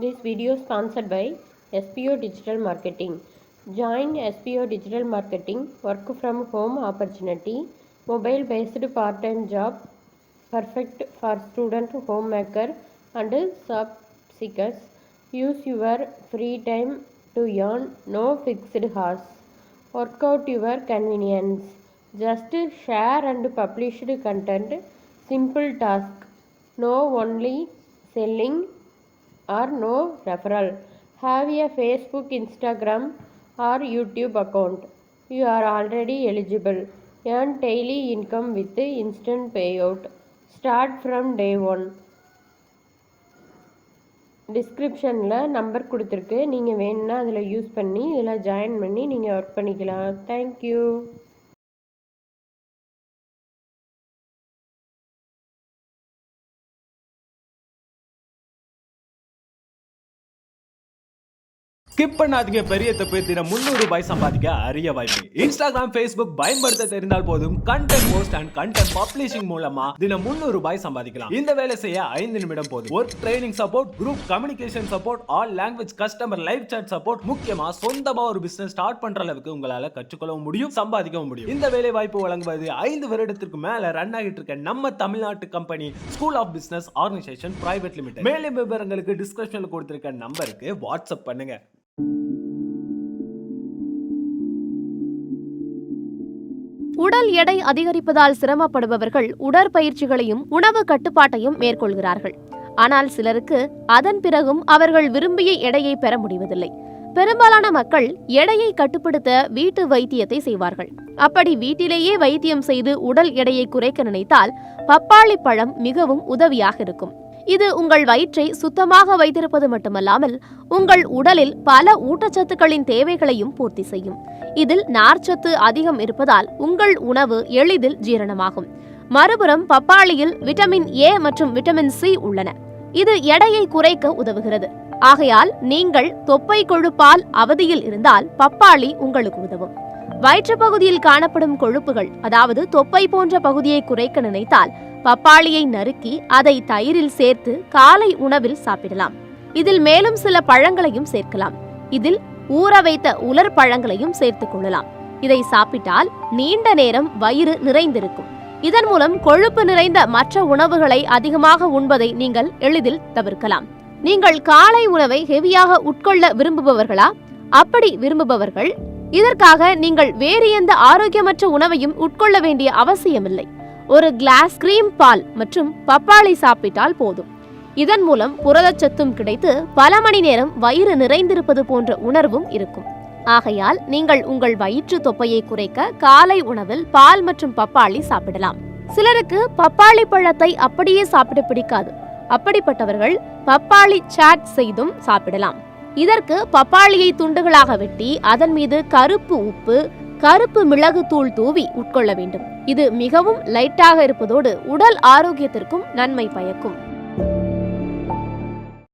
This video is sponsored by SPO Digital Marketing. Join SPO Digital Marketing work from home opportunity, mobile based part-time job, perfect for student, homemaker and job seekers. Use your free time to earn, no fixed hours. Work out your convenience. Just share and publish content. Simple task. No only selling or no referral. Have a Facebook, Instagram or YouTube account. You are already eligible. Earn daily income with instant payout. Start from day 1. டிஸ்கிரிப்ஷனில் number கொடுத்துருக்கு. நீங்கள் வேணும்னா அதில் use பண்ணி இதில் join பண்ணி நீங்கள் work பண்ணிக்கலாம். தேங்க்யூ. ஸ்கிப் பண்ணாதீங்க, பெரிய தப்பு. தினம் 300 ரூபாய் சம்பாதிக்க அரிய வாய்ப்பு. இன்ஸ்டாகிராம், ஃபேஸ்புக் பயன்படுத்த தெரிந்தால் போதும். Content post and content publishing மூலமா தினம் 300 ரூபாய் சம்பாதிக்கலாம். இந்த வேலை செய்ய 5 நிமிடம் போதும். Work training support, group communication support, all language customer live chat support, முக்கியமா சொந்தமா ஒரு பிசினஸ் ஸ்டார்ட் பண்ற அளவுக்கு உங்களால கற்றுக்கொள்ளவும் முடியும், சம்பாதிக்கவும் முடியும். இந்த வேலை வாய்ப்பு வழங்குவது 5 வருடத்திற்கு மேல ரன் ஆகிட்டு இருக்க நம்ம தமிழ்நாட்டு company school of business organisation private limited. மேலும் விவரங்களுக்கு டிஸ்கிரிப்ஷன்ல கொடுத்திருக்க நம்பருக்கு வாட்ஸ்அப் பண்ணுங்க. உடல் எடை அதிகரிப்பதால் சிரமப்படுபவர்கள் உடற்பயிற்சிகளையும் உணவு கட்டுப்பாட்டையும் மேற்கொள்கிறார்கள். ஆனால் சிலருக்கு அதன் பிறகும் அவர்கள் விரும்பிய எடையை பெற முடிவதில்லை. பெரும்பாலான மக்கள் எடையை கட்டுப்படுத்த வீட்டு வைத்தியத்தை செய்வார்கள். அப்படி வீட்டிலேயே வைத்தியம் செய்து உடல் எடையை குறைக்க நினைத்தால் பப்பாளி பழம் மிகவும் உதவியாக இருக்கும். இது உங்கள் வயிற்றை சுத்தமாக வைத்திருப்பது மட்டுமல்லாமல் உங்கள் உடலில் பல ஊட்டச்சத்துக்களின் தேவைகளையும் பூர்த்தி செய்யும். இதில் நார்ச்சத்து அதிகம் இருப்பதால் உங்கள் உணவு எளிதில் ஜீரணமாகும். மறுபுறம் பப்பாளியில் விட்டமின் ஏ மற்றும் விட்டமின் சி உள்ளன. இது எடையை குறைக்க உதவுகிறது. ஆகையால் நீங்கள் தொப்பை கொழுப்பால் அவதியில் இருந்தால் பப்பாளி உங்களுக்கு உதவும். வயிற்று பகுதியில் காணப்படும் கொழுப்புகள், அதாவது தொப்பை போன்ற பகுதியை குறைக்க நினைத்தால் பப்பாளியை நறுக்கி அதை தயிரில் சேர்த்து காலை உணவில் சாப்பிடலாம். இதில் மேலும் சில பழங்களையும் சேர்க்கலாம். இதில் ஊற வைத்த உலர் பழங்களையும் சேர்த்துக் கொள்ளலாம். இதை சாப்பிட்டால் நீண்ட நேரம் வயிறு நிறைந்திருக்கும். இதன் மூலம் கொழுப்பு நிறைந்த மற்ற உணவுகளை அதிகமாக உண்பதை நீங்கள் எளிதில் தவிர்க்கலாம். நீங்கள் காலை உணவை ஹெவியாக உட்கொள்ள விரும்புபவர்களா? அப்படி விரும்புபவர்கள் இதற்காக நீங்கள் வேறு எந்த ஆரோக்கியமற்ற உணவையும் உட்கொள்ள வேண்டிய அவசியமில்லை. ஒரு கிளாஸ் கிரீம் பால் மற்றும் பப்பாளி சாப்பிட்டால் போதும். இதன் மூலம் புரதச்சத்தும் கிடைத்து பல மணி நேரம் வயிறு நிறைந்திருப்பது போன்ற உணர்வும் இருக்கும். ஆகையால் நீங்கள் உங்கள் வயிற்று தொப்பையை குறைக்க காலை உணவில் பால் மற்றும் பப்பாளி சாப்பிடலாம். சிலருக்கு பப்பாளி பழத்தை அப்படியே சாப்பிட பிடிக்காது. அப்படிப்பட்டவர்கள் பப்பாளி சாட் செய்தும் சாப்பிடலாம். இதற்கு பப்பாளியை துண்டுகளாக வெட்டி அதன் மீது கருப்பு உப்பு, கருப்பு மிளகு தூள் தூவி உட்கொள்ள வேண்டும். இது மிகவும் லைட்டாக இருப்பதோடு உடல் ஆரோக்கியத்திற்கும் நன்மை பயக்கும்.